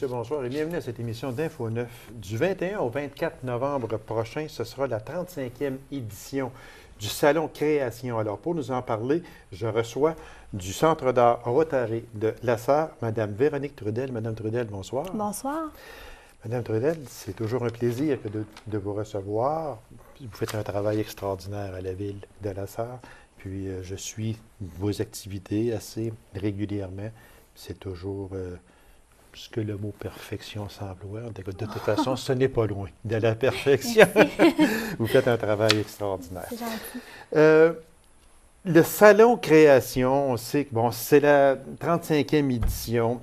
messieurs, bonsoir et bienvenue à cette émission d'Info 9. Du 21 au 24 novembre prochain, ce sera la 35e édition du Salon Création. Alors, pour nous en parler, je reçois du Centre d'art Rotary de Lassar, Mme Véronique Trudel. Madame Trudel, bonsoir. Bonsoir. Madame Trudel, c'est toujours un plaisir de vous recevoir. Vous faites un travail extraordinaire à la ville de Lassar. Puis, je suis vos activités assez régulièrement. C'est toujours ce que le mot perfection s'emploie. De toute façon, ce n'est pas loin de la perfection. Vous faites un travail extraordinaire. C'est gentil. Le Salon Création, on sait que bon, c'est la 35e édition.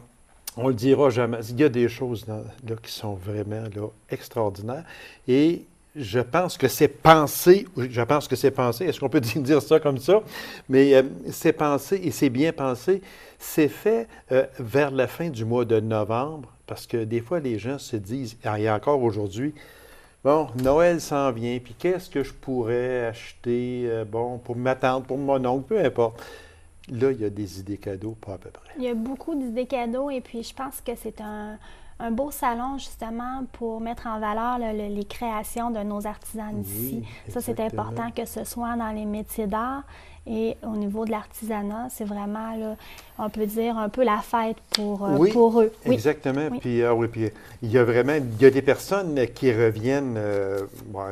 On le dira jamais. Il y a des choses là, qui sont vraiment là, extraordinaires. Et je pense que c'est pensé. Est-ce qu'on peut dire ça comme ça? Mais c'est pensé et c'est bien pensé. C'est fait vers la fin du mois de novembre, parce que des fois, les gens se disent, et encore aujourd'hui, bon, Noël s'en vient, puis qu'est-ce que je pourrais acheter, bon, pour ma tante, pour mon oncle, peu importe. Là, il y a des idées cadeaux, pas à peu près. Il y a beaucoup d'idées cadeaux et puis je pense que c'est un beau salon justement pour mettre en valeur les créations de nos artisans d'ici. Ça, c'est important que ce soit dans les métiers d'art et au niveau de l'artisanat. C'est vraiment, là, on peut dire, un peu la fête pour eux. Oui, exactement. Oui. Puis il y a des personnes qui reviennent,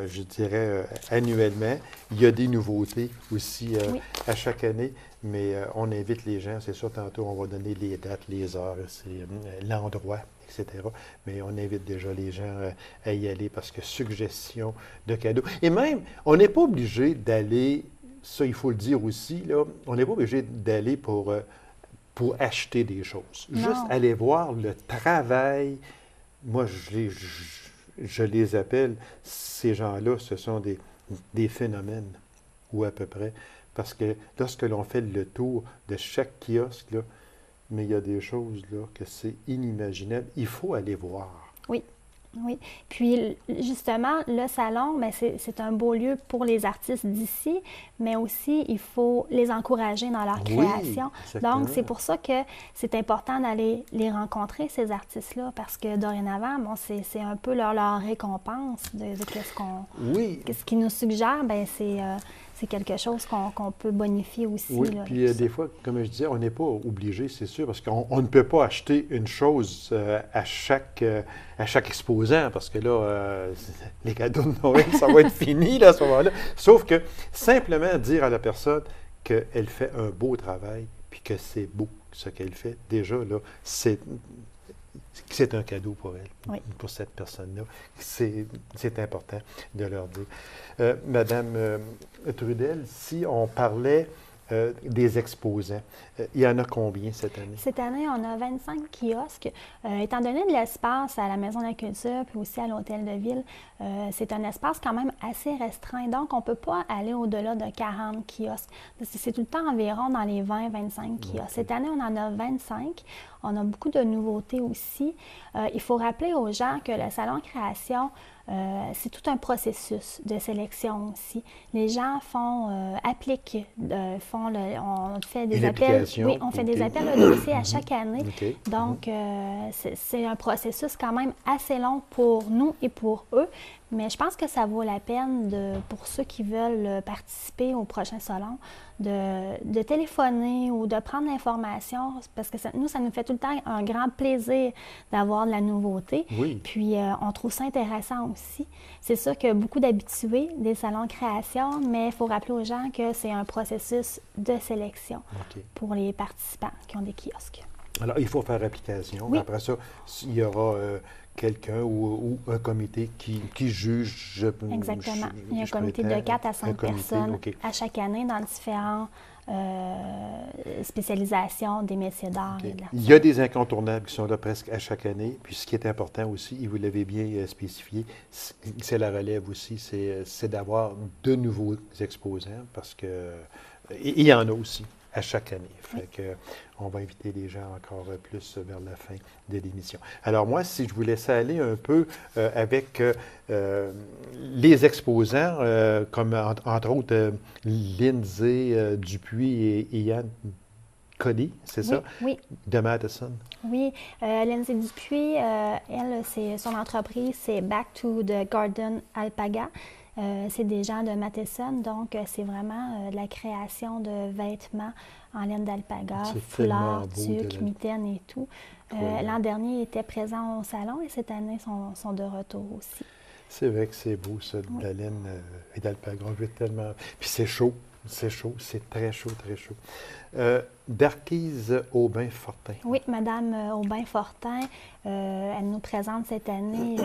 je dirais, annuellement. Il y a des nouveautés aussi à chaque année. Mais on invite les gens, c'est sûr, tantôt, on va donner les dates, les heures, l'endroit, etc. Mais on invite déjà les gens à y aller parce que suggestion de cadeaux. Et même, on n'est pas obligé d'aller, ça il faut le dire aussi, là, on n'est pas obligé d'aller pour acheter des choses. Non. Juste aller voir le travail. Moi, je les appelle, ces gens-là, ce sont des phénomènes, ou à peu près. Parce que lorsque l'on fait le tour de chaque kiosque, là, mais il y a des choses là, que c'est inimaginable. Il faut aller voir. Oui, oui. Puis, justement, le salon, bien, c'est un beau lieu pour les artistes d'ici, mais aussi, il faut les encourager dans leur création. Donc, c'est pour ça que c'est important d'aller les rencontrer, ces artistes-là, parce que dorénavant, bon, c'est un peu leur récompense de qu'est-ce qu'ils nous suggèrent. Bien, c'est quelque chose qu'on peut bonifier aussi. Oui, là, puis des fois, comme je disais, on n'est pas obligé, c'est sûr, parce qu'on ne peut pas acheter une chose à chaque exposant, parce que là, les cadeaux de Noël, ça va être fini là, à ce moment-là. Sauf que simplement dire à la personne qu'elle fait un beau travail, puis que c'est beau ce qu'elle fait, déjà, là, c'est un cadeau pour elle, pour cette personne-là. C'est important de leur dire. Madame Trudel, si on parlait des exposants, il y en a combien cette année? Cette année, on a 25 kiosques. Étant donné de l'espace à la Maison de la Culture puis aussi à l'Hôtel de Ville, c'est un espace quand même assez restreint. Donc, on ne peut pas aller au-delà de 40 kiosques. C'est tout le temps environ dans les 20-25 kiosques. Cette année, on en a 25. On a beaucoup de nouveautés aussi. Il faut rappeler aux gens que le Salon Création, c'est tout un processus de sélection aussi. Les gens appliquent, on fait des appels. Oui, on fait des appels de dossiers à chaque année. Donc, c'est un processus quand même assez long pour nous et pour eux. Mais je pense que ça vaut la peine pour ceux qui veulent participer au prochain salon de téléphoner ou de prendre l'information parce que ça nous fait tout le temps un grand plaisir d'avoir de la nouveauté. Oui. Puis, on trouve ça intéressant aussi. C'est sûr qu'il y a beaucoup d'habitués des salons de création, mais il faut rappeler aux gens que c'est un processus de sélection pour les participants qui ont des kiosques. Alors, il faut faire application. Oui. Après ça, il y aura quelqu'un ou un comité qui juge. Exactement. Il y a un comité de 4 à 5 personnes à chaque année dans différentes spécialisations des métiers d'art. Il y a des incontournables qui sont là presque à chaque année. Puis ce qui est important aussi, et vous l'avez bien spécifié, c'est la relève aussi, c'est d'avoir de nouveaux exposants parce que il y en a aussi à chaque année. Fait que on va inviter les gens encore plus vers la fin de l'émission. Alors moi, si je vous laissais aller un peu avec les exposants, comme entre autres Lindsay Dupuis et Yann Cody, c'est ça? Oui, De Madison. oui. Lindsay Dupuis, elle, son entreprise, c'est Back to the Garden Alpaga. C'est des gens de Matheson, donc c'est vraiment de la création de vêtements en laine d'alpaga, foulards, tuques, mitaines et tout. L'an dernier, ils étaient présents au salon et cette année, sont de retour aussi. C'est vrai que c'est beau, ça, de la laine et d'alpaga. On veut tellement... Puis c'est chaud, c'est très chaud, très chaud. Darquise Aubin-Fortin. Oui, Madame Aubin-Fortin, elle nous présente cette année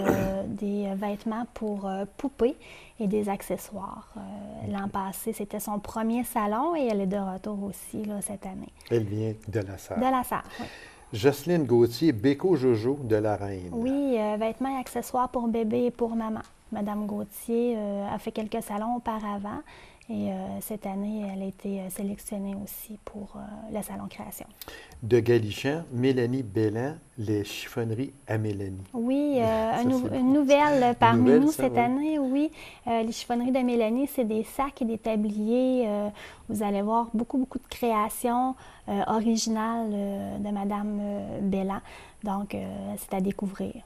des vêtements pour poupées et des accessoires. L'an passé, c'était son premier salon et elle est de retour aussi là, cette année. Elle vient de la Sarre. De la Sarre, oui. Jocelyne Gauthier, Béco Jojo de la Reine. Oui, vêtements et accessoires pour bébé et pour maman. Madame Gauthier a fait quelques salons auparavant. Et cette année, elle a été sélectionnée aussi pour le Salon Création. De Galichan, Mélanie Belland, les chiffonneries à Mélanie. Oui, une nouvelle parmi nous cette année, oui. Les chiffonneries de Mélanie, c'est des sacs et des tabliers. Vous allez voir beaucoup de créations originales de Madame Belland. Donc, c'est à découvrir.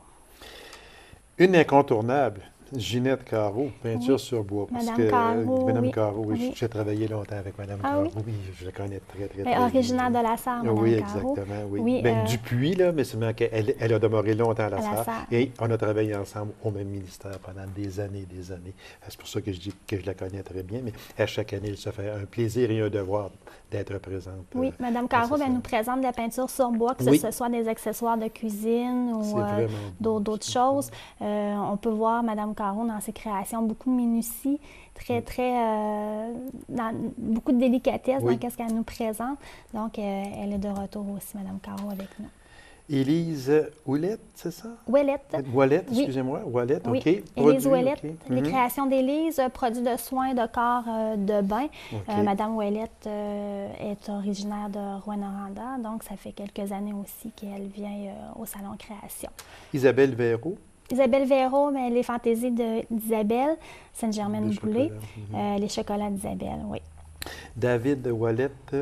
Une incontournable. Ginette Carreau, peinture sur bois. Madame Carreau, Madame Carreau, oui. J'ai travaillé longtemps avec Madame Carreau. Oui, je la connais très bien. Originaire de la Sarre, Madame oui, Carreau. Exactement, oui. Ben, Dupuis, là, mais c'est qu'elle a demeuré longtemps à la Sarre. Et on a travaillé ensemble au même ministère pendant des années et des années. C'est pour ça que je dis que je la connais très bien, mais à chaque année, il se fait un plaisir et un devoir d'être présente. Oui, Madame Carreau nous présente de la peinture sur bois, que ce soit des accessoires de cuisine ou d'autres choses. On peut voir Madame Carreau dans ses créations, beaucoup de minutie, beaucoup de délicatesse dans ce qu'elle nous présente. Donc, elle est de retour aussi, Madame Carreau, avec nous. Élise Ouellette, c'est ça? Ouellette. Ouellette, excusez-moi. Ouellette, oui. OK. Élise Ouellette, les créations d'Élise, produits de soins de corps de bain. Madame Ouellette est originaire de Rouyn-Noranda, donc ça fait quelques années aussi qu'elle vient au Salon Création. Isabelle Véraud. Isabelle Véraud, mais les fantaisies d'Isabelle, Sainte-Germaine-Boulay, les chocolats d'Isabelle, oui. David Ouellette,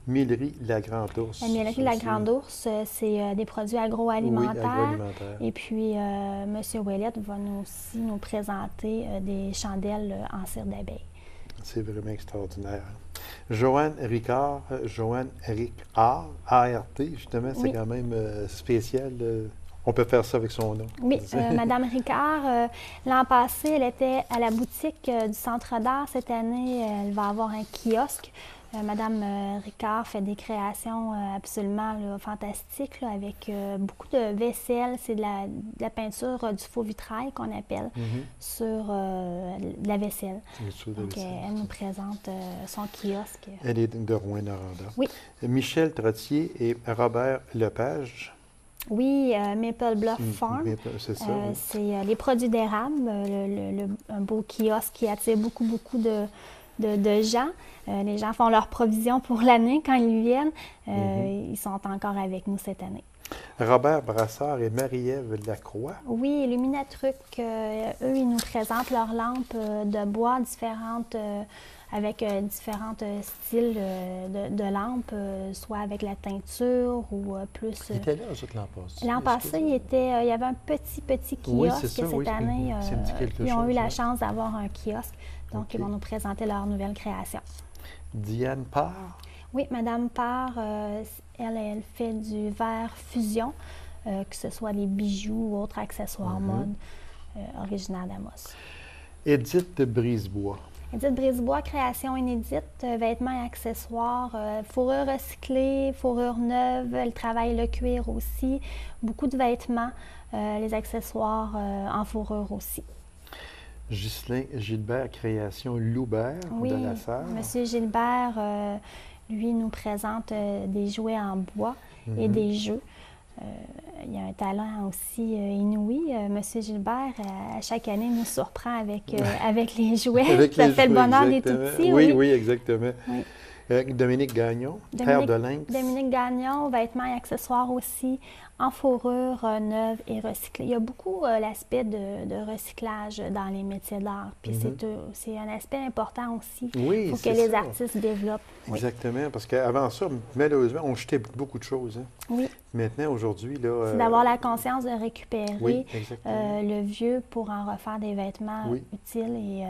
Millerie La Grande Ourse. La Millerie La Grande Ourse, c'est des produits agroalimentaires. Oui, agroalimentaires. Et puis, M. Ouellette va aussi nous présenter des chandelles en cire d'abeille. C'est vraiment extraordinaire. Joanne Ricard, Joanne Ricard, ART, justement, c'est quand même spécial. On peut faire ça avec son nom. Oui, Madame Ricard, l'an passé, elle était à la boutique du Centre d'art. Cette année, elle va avoir un kiosque. Madame Ricard fait des créations absolument fantastiques là, avec beaucoup de vaisselle. C'est de la peinture du faux vitrail qu'on appelle sur de la vaisselle. Donc, elle nous présente son kiosque. Elle est de Rouyn-Noranda. Oui. Michel Trottier et Robert Lepage. Oui, Maple Bluff Farm. C'est ça. C'est les produits d'érable, un beau kiosque qui attire beaucoup de gens. Les gens font leurs provisions pour l'année quand ils viennent. Ils sont encore avec nous cette année. Robert Brassard et Marie-Ève Lacroix. Oui, Luminatruc, eux, ils nous présentent leurs lampes de bois différentes, avec différents styles de lampes, soit avec la teinture ou plus... Ils étaient là, eux autres, l'an passé. L'an passé, il y avait un petit kiosque. Cette année, ils ont eu la chance d'avoir un kiosque. Donc, ils vont nous présenter leur nouvelle création. Diane Parr. Oui, Madame Parr, elle fait du verre fusion, que ce soit des bijoux ou autres accessoires mode, originaire d'Amos. Édith Brisebois. Édith Brisebois, création inédite, vêtements et accessoires, fourrure recyclée, fourrure neuve, elle travaille le cuir aussi, beaucoup de vêtements, les accessoires en fourrure aussi. Ghislain Gilbert, création Loubert de la Sarre. Monsieur Gilbert, lui, nous présente des jouets en bois et des jeux. Il y a un talent aussi inouï. Monsieur Gilbert, à chaque année, nous surprend avec les jouets. Ça fait le bonheur des tout-petits. Oui, exactement. Oui. Dominique Gagnon, Terre de Lynx. Dominique Gagnon, vêtements et accessoires aussi, en fourrure neuve et recyclée. Il y a beaucoup l'aspect de recyclage dans les métiers d'art. Puis c'est un aspect important aussi. Oui, il faut que les artistes développent. Exactement, parce qu'avant ça, malheureusement, on jetait beaucoup de choses. Hein. Oui. Maintenant, aujourd'hui, là... c'est d'avoir la conscience de récupérer le vieux pour en refaire des vêtements utiles et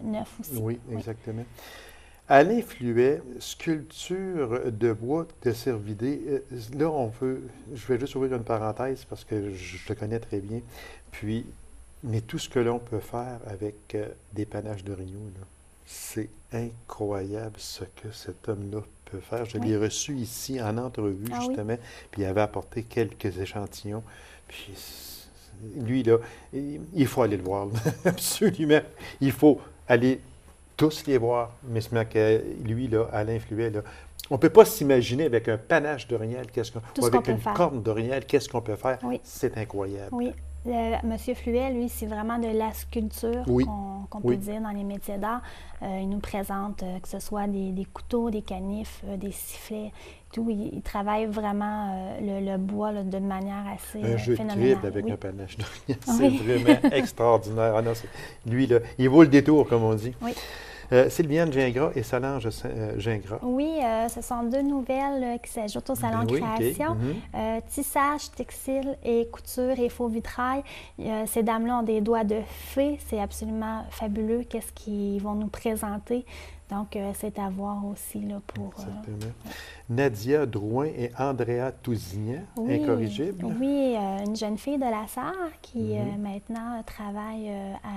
neufs aussi. Oui, exactement. Alain Fluet, sculpture de bois de cervidé. Là, je vais juste ouvrir une parenthèse parce que je le connais très bien. Puis, mais tout ce que l'on peut faire avec des panaches d'orignaux, c'est incroyable ce que cet homme-là peut faire. Je l'ai reçu ici en entrevue, justement, puis il avait apporté quelques échantillons. Puis, lui, là, il faut aller le voir, absolument. Il faut aller tous les voir, mais lui, là, Alain Fluet, là, on ne peut pas s'imaginer avec un panache d'orignal, avec une corne d'orignal, qu'est-ce qu'on peut faire. Oui. C'est incroyable. Oui. Monsieur Fluet, lui, c'est vraiment de la sculpture qu'on peut dire dans les métiers d'art. Il nous présente que ce soit des couteaux, des canifs, des sifflets, tout. Il travaille vraiment le bois là, de manière assez un jeu phénoménale. De crible avec un panache d'orignal, c'est vraiment extraordinaire. Ah non, lui, là, il vaut le détour, comme on dit. Oui. Sylviane Gingras et Solange Gingras. Oui, ce sont deux nouvelles qui s'ajoutent au Salon Création. Okay. Tissage, textile et couture et faux vitrail. Ces dames-là ont des doigts de fée. C'est absolument fabuleux. Qu'est-ce qu'ils vont nous présenter? Donc, c'est à voir aussi là, pour... Exactement. Nadia Drouin et Andrea Tousignan, Incorrigible. Oui, une jeune fille de la Sarre qui maintenant travaille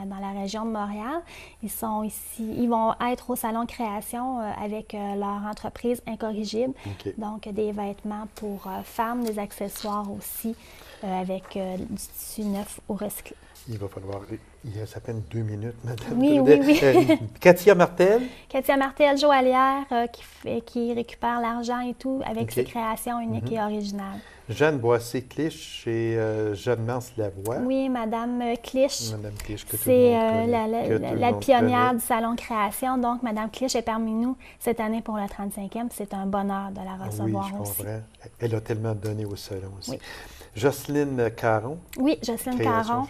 dans la région de Montréal. Ils sont ici, ils vont être au Salon Création avec leur entreprise Incorrigible. Okay. Donc, des vêtements pour femmes, des accessoires aussi avec du tissu neuf ou recyclé. Il va falloir... Il reste à peine 2 minutes, madame. Oui. Katia Martel. Katia Martel, joaillière, qui récupère l'argent et tout avec ses créations uniques et originales. Jeanne Boissé-Clich et Jeanne Mance-Lavoie. Oui, Madame Clich. Madame Clich, que c'est la pionnière du Salon Création. Donc, Madame Clich est parmi nous cette année pour le 35e. C'est un bonheur de la recevoir oui, je aussi. comprends. Elle a tellement donné au salon aussi. Oui. Jocelyne Caron. Oui, Jocelyne Caron,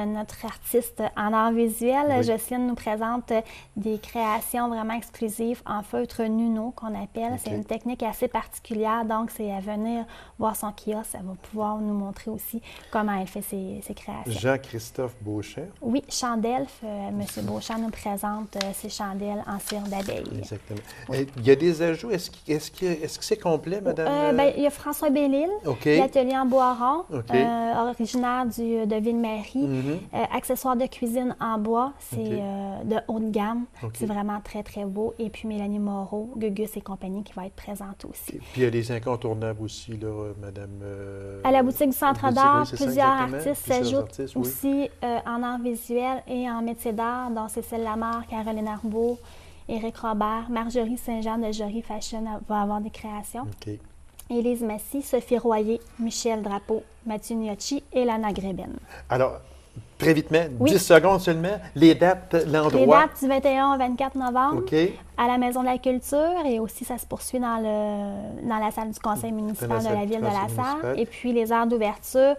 notre artiste en art visuel. Oui. Jocelyne nous présente des créations vraiment exclusives en feutre Nuno, qu'on appelle. Okay. C'est une technique assez particulière, donc c'est à venir voir son kiosque. Elle va pouvoir nous montrer aussi comment elle fait ses créations. Jean-Christophe Beauchamp. Oui, Chandelf. M. Beauchamp nous présente ses chandelles en cire d'abeille. Exactement. Oui. Il y a des ajouts. Est-ce que c'est complet, madame? Il y a François Bellil, l'atelier en bois rond, originaire de Ville-Marie. Accessoires de cuisine en bois, c'est de haute gamme. C'est vraiment très, très beau. Et puis Mélanie Moreau, Gugus et compagnie qui va être présente aussi. Et puis il y a les incontournables aussi, là, madame... À la boutique du Centre d'art, plusieurs artistes s'ajoutent aussi en art visuel et en métier d'art, dont Cécile Lamarre, Caroline Arbault, Éric Robert, Marjorie Saint-Jean de Jory Fashion va avoir des créations. Élise Massy, Sophie Royer, Michel Drapeau, Mathieu Gnocchi et Lana Greben. Alors, très vitement, 10 secondes seulement, les dates, l'endroit. Les dates du 21 au 24 novembre à la Maison de la Culture et aussi ça se poursuit dans la salle du Conseil municipal de la Ville de la Sarre. Et puis les heures d'ouverture,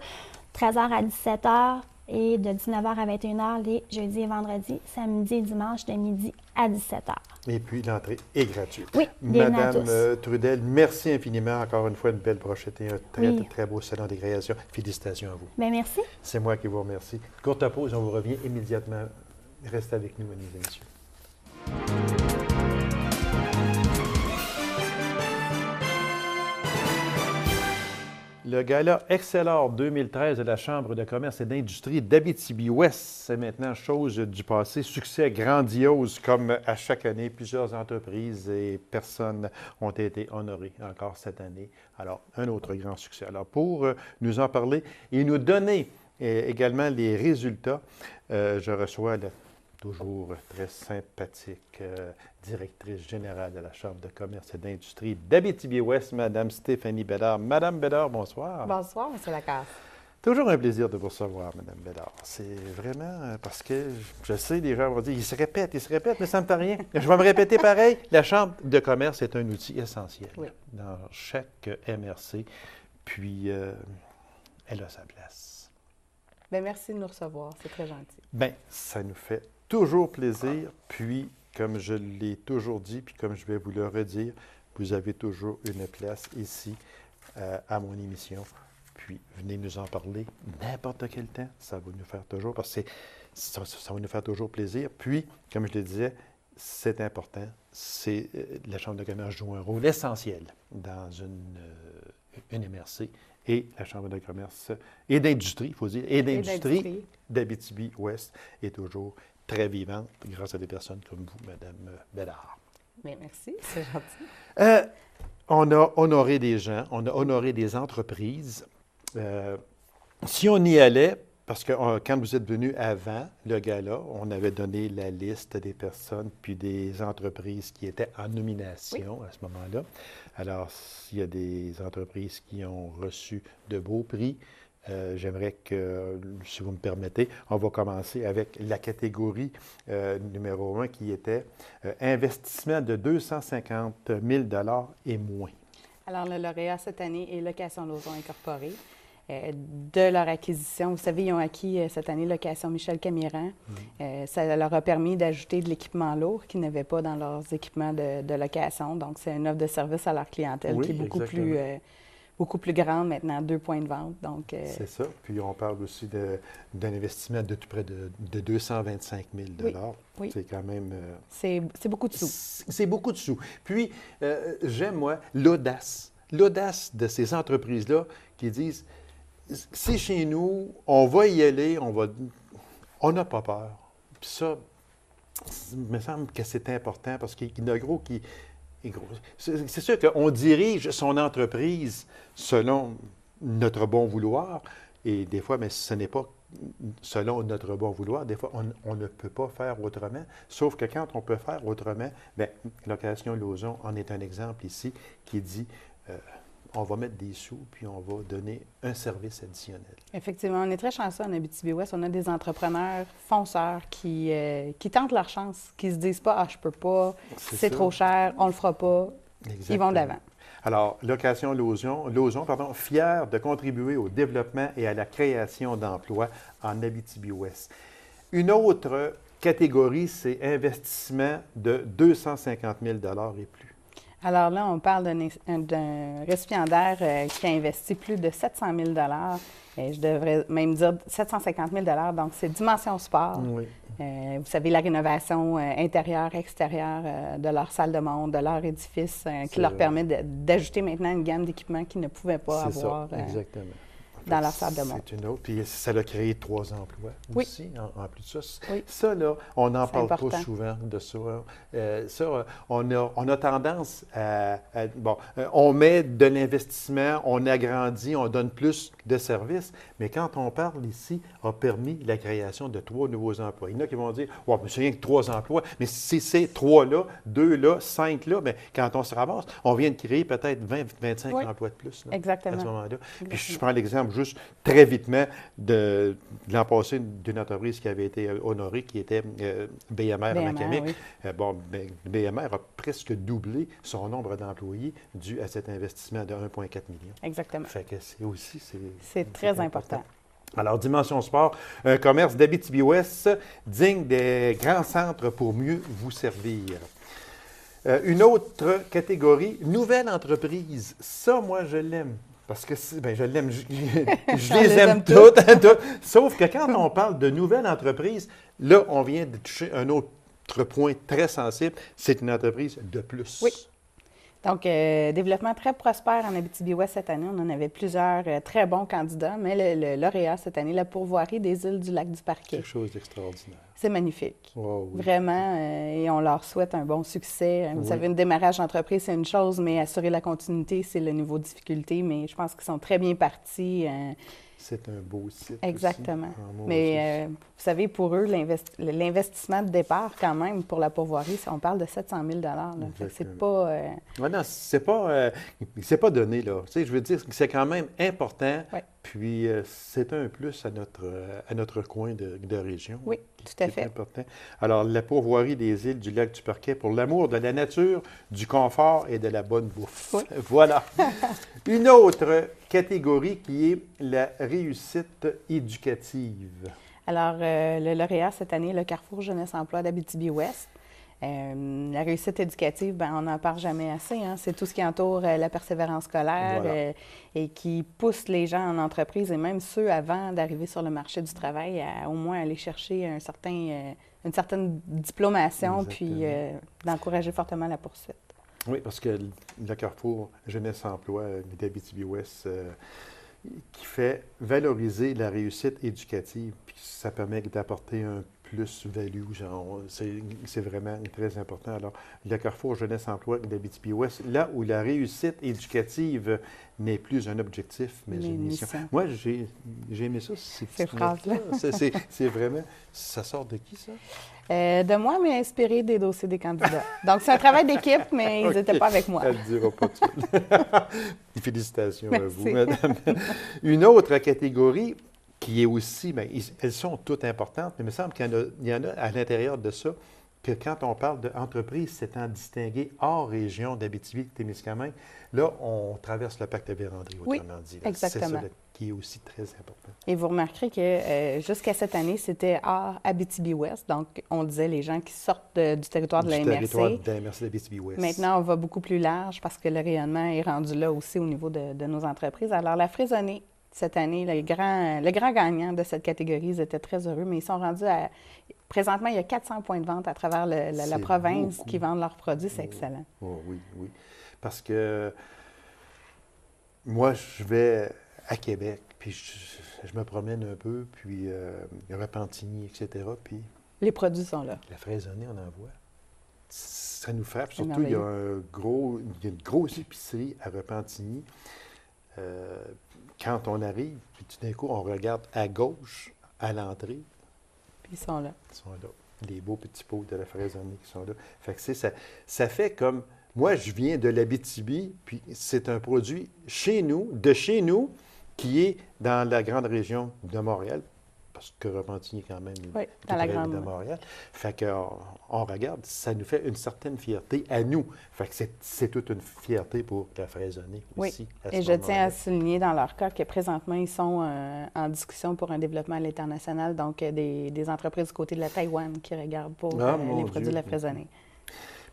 13h à 17h et de 19h à 21h les jeudis et vendredis, samedi et dimanche de midi à 17h. Et puis, l'entrée est gratuite. Oui, Madame Trudel, merci infiniment. Encore une fois, une belle brochette et un très, très beau salon des créations. Félicitations à vous. Bien, merci. C'est moi qui vous remercie. Courte pause, on vous revient immédiatement. Restez avec nous, mesdames et messieurs. Le gala Excellor 2013 de la Chambre de commerce et d'industrie d'Abitibi-Ouest, c'est maintenant chose du passé. Succès grandiose comme à chaque année. Plusieurs entreprises et personnes ont été honorées encore cette année. Alors, un autre grand succès. Alors, pour nous en parler et nous donner également les résultats, je reçois toujours très sympathique directrice générale de la Chambre de commerce et d'industrie d'Abitibi-Ouest, Mme Stéphanie Bédard. Madame Bédard, bonsoir. Bonsoir, M. Lacasse. Toujours un plaisir de vous recevoir, Mme Bédard. C'est vraiment parce que je sais, les gens vont dire, il se répète, mais ça ne me fait rien. Je vais me répéter pareil. La Chambre de commerce est un outil essentiel dans chaque MRC, puis elle a sa place. Bien, merci de nous recevoir, c'est très gentil. Bien, ça nous fait toujours plaisir, puis comme je l'ai toujours dit, puis comme je vais vous le redire, vous avez toujours une place ici à mon émission. Puis, venez nous en parler n'importe quel temps. Ça va nous faire toujours, parce que ça va nous faire toujours plaisir. Puis, comme je le disais, c'est important. La Chambre de commerce joue un rôle essentiel dans une MRC. Et la Chambre de commerce et d'industrie, il faut dire, et d'industrie d'Abitibi-Ouest est toujours très vivante grâce à des personnes comme vous, Mme Bédard. Bien, merci, c'est gentil. On a honoré des gens, on a honoré des entreprises. Si on y allait, parce que quand vous êtes venu avant le gala, on avait donné la liste des personnes puis des entreprises qui étaient en nomination à ce moment-là. Alors, s'il y a des entreprises qui ont reçu de beaux prix, j'aimerais que, si vous me permettez, on va commencer avec la catégorie numéro 1 qui était investissement de 250 000 $ et moins. Alors, le lauréat cette année est Location Lauson Incorporée. De leur acquisition. Vous savez, ils ont acquis cette année Location Michel Camiran. Ça leur a permis d'ajouter de l'équipement lourd qu'ils n'avaient pas dans leurs équipements de location. Donc, c'est une offre de service à leur clientèle qui est beaucoup plus grande maintenant, 2 points de vente. C'est ça. Puis, on parle aussi d'un investissement de tout près de 225 000 $. Oui. C'est quand même... c'est beaucoup de sous. C'est beaucoup de sous. Puis, j'aime, moi, l'audace. L'audace de ces entreprises-là qui disent... C'est chez nous, on va y aller, on n'a pas peur. Puis ça, il me semble que c'est important parce qu'il y en a gros qui... C'est sûr qu'on dirige son entreprise selon notre bon vouloir et des fois, mais ce n'est pas selon notre bon vouloir. Des fois, on ne peut pas faire autrement. Sauf que quand on peut faire autrement, bien, Location Lauson en est un exemple ici qui dit... on va mettre des sous, puis on va donner un service additionnel. Effectivement, on est très chanceux en Abitibi-Ouest. On a des entrepreneurs fonceurs qui tentent leur chance, qui ne se disent pas « Ah, je peux pas, c'est trop cher, on le fera pas ». Ils vont de l'avant. Alors, Location Lauson, fier de contribuer au développement et à la création d'emplois en Abitibi-Ouest. Une autre catégorie, c'est investissement de 250 000 $ et plus. Alors là, on parle d'un récipiendaire qui a investi plus de 700 000 $. Je devrais même dire 750 000 $. Donc, c'est Dimension Sport. Oui. Vous savez, la rénovation intérieure, extérieure de leur salle de monde, de leur édifice, qui leur permet d'ajouter maintenant une gamme d'équipements qu'ils ne pouvaient pas avoir. Exactement. Dans leur salle de monde. C'est une autre. Puis ça a créé 3 emplois aussi, en plus de ça. Oui. Ça, là, on n'en parle pas souvent de ça. On a tendance à on met de l'investissement, on agrandit, on donne plus de services, mais quand on parle ici, a permis la création de 3 nouveaux emplois. Il y en a qui vont dire, « Ouais, mais c'est rien que 3 emplois. » Mais si c'est 3 là, 2 là, 5 là, bien, quand on se ramasse, on vient de créer peut-être 20-25 emplois de plus. Là, exactement. À ce moment-là. Puis je prends l'exemple juste très vitement de l'an passé d'une entreprise qui avait été honorée, qui était BMR à Macamic. Oui. BMR a presque doublé son nombre d'employés dû à cet investissement de 1,4 million. Exactement. Fait que c'est très important. Alors, Dimension Sport, un commerce d'Abitibi-Ouest digne des grands centres pour mieux vous servir. Une autre catégorie, nouvelle entreprise. Ça, moi, je l'aime. Parce que je l'aime, je les aime toutes. Sauf que quand on parle de nouvelle entreprise, là, on vient de toucher un autre point très sensible, c'est une entreprise de plus. Oui. Donc, développement très prospère en Abitibi-Ouest cette année. On en avait plusieurs très bons candidats, mais le lauréat cette année, la pourvoirie des îles du Lac-du-Parquet. Quelque chose d'extraordinaire. C'est magnifique. Wow, oui. Vraiment, et on leur souhaite un bon succès. Vous savez, un démarrage d'entreprise, c'est une chose, mais assurer la continuité, c'est le niveau de difficulté. Mais je pense qu'ils sont très bien partis. C'est un beau site. Exactement. Aussi, mais vous savez, pour eux, l'investissement de départ, quand même, pour la pourvoirie, on parle de 700 000 $. C'est pas... non, c'est pas donné, là. Tu sais, je veux dire que c'est quand même important Puis, c'est un plus à notre coin de région. Oui, tout à fait. C'est important. Alors, la pourvoirie des îles du lac du Perquet pour l'amour de la nature, du confort et de la bonne bouffe. Oui. Voilà. Une autre catégorie qui est la réussite éducative. Alors, le lauréat cette année, le Carrefour Jeunesse Emploi d'Abitibi-Ouest. La réussite éducative, bien, on n'en parle jamais assez. Hein? C'est tout ce qui entoure la persévérance scolaire Voilà. et qui pousse les gens en entreprise et même ceux avant d'arriver sur le marché du travail à au moins aller chercher une certaine diplomation puis d'encourager fortement la poursuite. Oui, parce que le Carrefour Jeunesse Emploi d'Abitibi-Ouest qui fait valoriser la réussite éducative, puis ça permet d'apporter un plus-value. C'est vraiment très important. Alors, le Carrefour Jeunesse Emploi d'Abitibi-Ouest, là où la réussite éducative n'est plus un objectif, mais une mission. Moi, j'ai aimé ça, ces phrases-là. C'est vraiment... Ça sort de qui, ça? De moi, mais inspiré des dossiers des candidats. Donc, c'est un travail d'équipe, mais ils n'étaient pas avec moi. Elle ne dira pas tout de suite. Félicitations Merci. à vous, madame. Une autre catégorie qui est aussi, bien, elles sont toutes importantes, mais il me semble qu'il y en a à l'intérieur de ça, que quand on parle d'entreprises s'étant distinguées hors région d'Abitibi-Témiscamingue, là, on traverse le pacte de Vérandrie, autrement dit. Là. Exactement. C'est ça là, qui est aussi très important. Et vous remarquerez que jusqu'à cette année, c'était hors Abitibi-Ouest. Donc, on disait les gens qui sortent du territoire de la MRC. Du territoire de la MRC d'Abitibi-Ouest. Maintenant, on va beaucoup plus large parce que le rayonnement est rendu là aussi au niveau de nos entreprises. Alors, la Fraisonnée, cette année, le grand gagnant de cette catégorie, ils étaient très heureux, mais ils sont rendus à... Présentement, il y a 400 points de vente à travers la province qui vendent leurs produits. C'est excellent. Oh, oui, oui. Parce que moi, je vais à Québec, puis je me promène un peu, puis Repentigny, etc., puis... Les produits sont là. La Fraisonnée, on en voit. Ça nous frappe. Surtout, il y a une grosse épicerie à Repentigny. Quand on arrive, puis tout d'un coup, on regarde à gauche, à l'entrée. Puis ils sont là. Ils sont là. Les beaux petits pots de la Fraisonnée qui sont là. Fait que ça fait comme... Moi, je viens de l'Abitibi, puis c'est un produit de chez nous, qui est dans la grande région de Montréal, parce que Repentigny est quand même dans la grande de Montréal. Fait qu'on regarde, ça nous fait une certaine fierté à nous. Fait que c'est toute une fierté pour la Fraisonnée aussi. Oui, et je tiens à souligner dans leur cas que présentement, ils sont en discussion pour un développement à l'international, donc des entreprises du côté de la Taïwan qui regardent pour les produits de la Fraisonnée.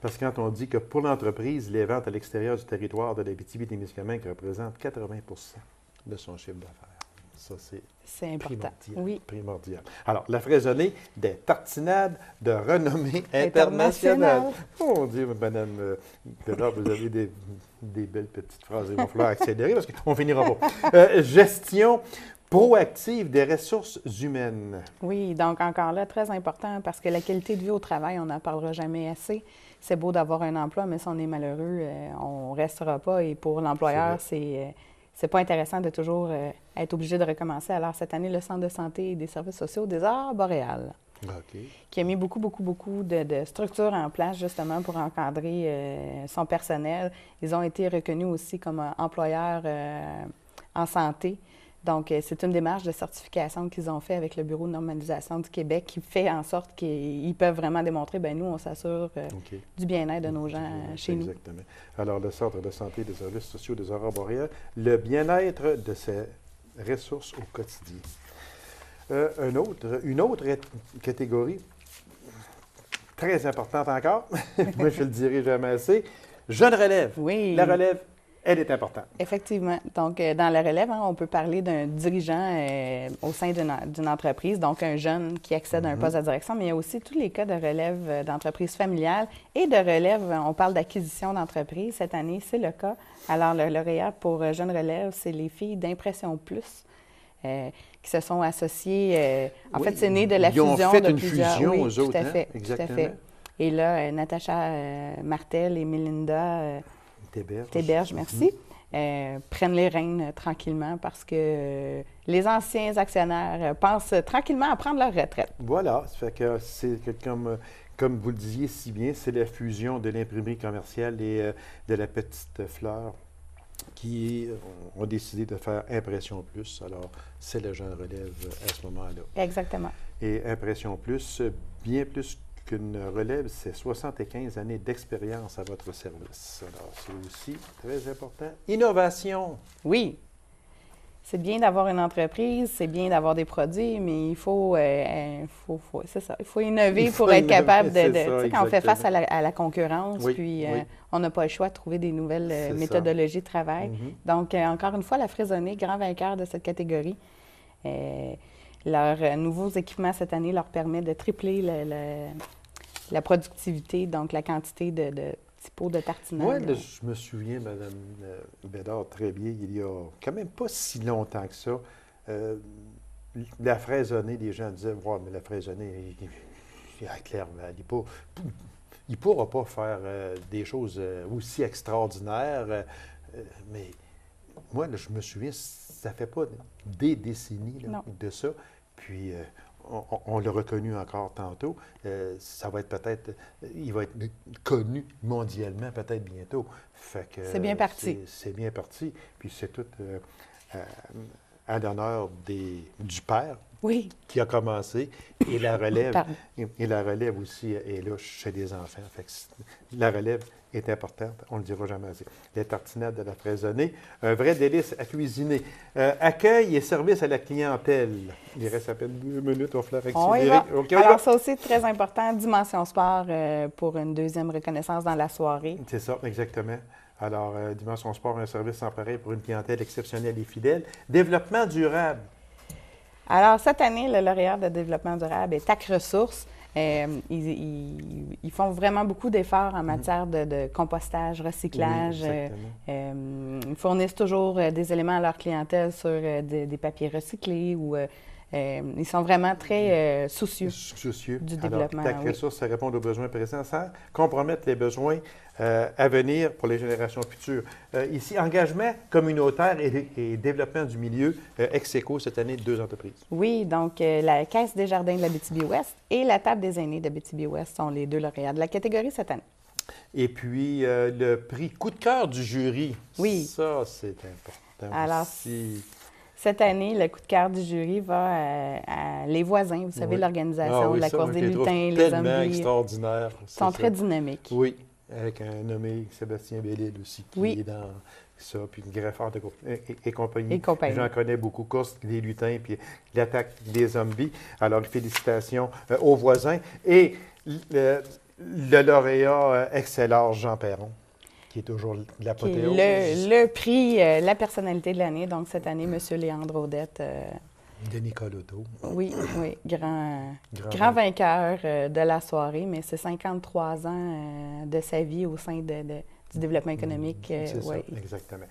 Parce que quand on dit que pour l'entreprise, les ventes à l'extérieur du territoire de l'Abitibi-Témiscamingue représentent 80 de son chiffre d'affaires. Ça, c'est important. Primordial. Alors, la Fraisonnée, des tartinades de renommée internationale. Oh mon Dieu, madame Bédard, vous avez des belles petites phrases. Il va falloir accélérer parce qu'on finira pas. Gestion proactive des ressources humaines. Oui, donc encore là, très important parce que la qualité de vie au travail, on n'en parlera jamais assez. C'est beau d'avoir un emploi, mais si on est malheureux, on ne restera pas. Et pour l'employeur, c'est pas intéressant de toujours être obligé de recommencer. Alors, cette année, le Centre de santé et des services sociaux des Aurores boréales, qui a mis beaucoup de structures en place, justement, pour encadrer son personnel. Ils ont été reconnus aussi comme employeurs en santé. Donc, c'est une démarche de certification qu'ils ont fait avec le Bureau de normalisation du Québec qui fait en sorte qu'ils peuvent vraiment démontrer, bien, nous, on s'assure du bien-être de nos gens chez nous. Exactement. Alors, le Centre de santé et des services sociaux des Aurores boréales, le bien-être de ses ressources au quotidien. Une autre catégorie, très importante encore, moi je ne le dirai jamais assez, jeune relève. Oui. La relève, elle est importante. Effectivement. Donc, dans la relève, on peut parler d'un dirigeant au sein d'une entreprise, donc un jeune qui accède à un poste de direction, mais il y a aussi tous les cas de relève d'entreprise familiale et de relève, on parle d'acquisition d'entreprise. Cette année, c'est le cas. Alors, le lauréat pour jeune relève, c'est les filles d'Impression Plus. Qui se sont associées. En fait, c'est né de la fusion de plusieurs. Ils ont fait une fusion, aux autres, tout à fait, exactement. Tout à fait. Et là, Natacha Martel et Melinda Théberge, merci, prennent les rênes tranquillement parce que les anciens actionnaires pensent tranquillement à prendre leur retraite. Voilà, ça fait que c'est comme vous le disiez si bien, c'est la fusion de l'imprimerie commerciale et de la Petite Fleur qui ont décidé de faire Impression Plus. Alors, c'est le genre relève à ce moment-là. Exactement. Et Impression Plus, bien plus qu'une relève, c'est 75 années d'expérience à votre service. Alors, c'est aussi très important. Innovation. Oui. C'est bien d'avoir une entreprise, c'est bien d'avoir des produits, mais il faut c'est ça, il faut innover pour être capable de tu sais, quand on fait face à la concurrence, puis on n'a pas le choix de trouver des nouvelles méthodologies de travail. Donc, encore une fois, la Fraisonnée, grand vainqueur de cette catégorie. Leurs nouveaux équipements cette année leur permet de tripler la productivité, donc la quantité de petits pots de tartinade. Moi, je me souviens, Mme Bédard, très bien, il y a quand même pas si longtemps que ça, la Fraisonnée, les gens disaient, « Ouais, mais la Fraisonnée, clairement, il ne pourra pas faire des choses aussi extraordinaires. » Mais moi, là, je me souviens, ça fait pas des décennies là, de ça. Puis, on l'a reconnu encore tantôt. Ça va être peut-être, il va être connu mondialement peut-être bientôt. C'est bien parti. C'est bien parti. Puis c'est tout à l'honneur du père qui a commencé et la relève aussi est là chez les enfants. Fait que la relève est importante, on ne le dira jamais assez. Les tartinades de la Fraisonnée, un vrai délice à cuisiner. Accueil et service à la clientèle. Il reste à peine 2 minutes, on va falloir accélérer. Okay, alors, ça aussi, très important, Dimension Sport pour une deuxième reconnaissance dans la soirée. C'est ça, exactement. Alors, Dimension Sport, un service sans pareil pour une clientèle exceptionnelle et fidèle. Développement durable. Alors, cette année, le lauréat de développement durable est TAC Ressources. Ils font vraiment beaucoup d'efforts en matière de compostage, recyclage. Ils fournissent toujours des éléments à leur clientèle sur des papiers recyclés ou ils sont vraiment très soucieux du développement. TAC Ressources, ça répond aux besoins présents sans compromettre les besoins à venir pour les générations futures. Ici, engagement communautaire et développement du milieu, ex-éco cette année, 2 entreprises. Oui, donc la Caisse des jardins de l'Abitibi-Ouest et la Table des aînés d'Abitibi-Ouest sont les 2 lauréats de la catégorie cette année. Et puis, le prix coup de cœur du jury. Oui. Ça, c'est important. Alors, aussi. Cette année, le coup de cœur du jury va à Les Voisins, vous savez, l'organisation de la course des lutins, les zombies. Extraordinaire. Ils sont très dynamiques. Oui, avec un nommé Sébastien Bellil aussi, qui est dans ça, puis une greffeur et compagnie. J'en connais beaucoup, course des lutins, puis l'attaque des zombies. Alors, félicitations aux voisins. Et le lauréat Excellor Jean Perron, qui est toujours l'apothéose. Le prix, la personnalité de l'année. Donc, cette année, M. Léandre Audette. De Nicolas Auto. Oui, grand vainqueur de la soirée, mais c'est 53 ans de sa vie au sein du développement économique. C'est ça, exactement.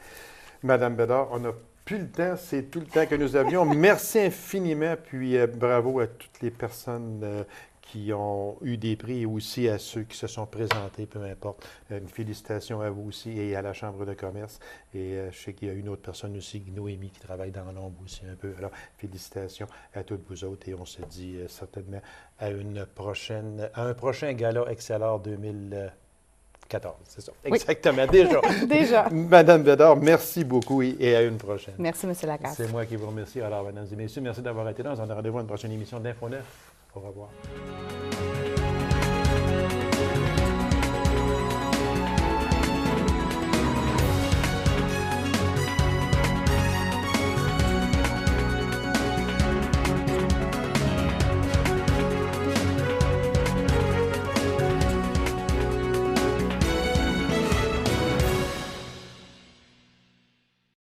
Madame Bédard, on n'a plus le temps, c'est tout le temps que nous avions. Merci infiniment, puis bravo à toutes les personnes qui ont eu des prix et aussi à ceux qui se sont présentés, peu importe. Une félicitation à vous aussi et à la Chambre de commerce. Et je sais qu'il y a une autre personne aussi, Noémie, qui travaille dans l'ombre aussi un peu. Alors, félicitations à toutes vous autres et on se dit certainement à un prochain gala Excellor 2014, c'est ça. Oui. Exactement, déjà. Madame Bédard, merci beaucoup et à une prochaine. Merci, M. Lacasse. C'est moi qui vous remercie. Alors, mesdames et messieurs, merci d'avoir été là. On se donne rendez-vous à une prochaine émission d'Info 9. Au revoir.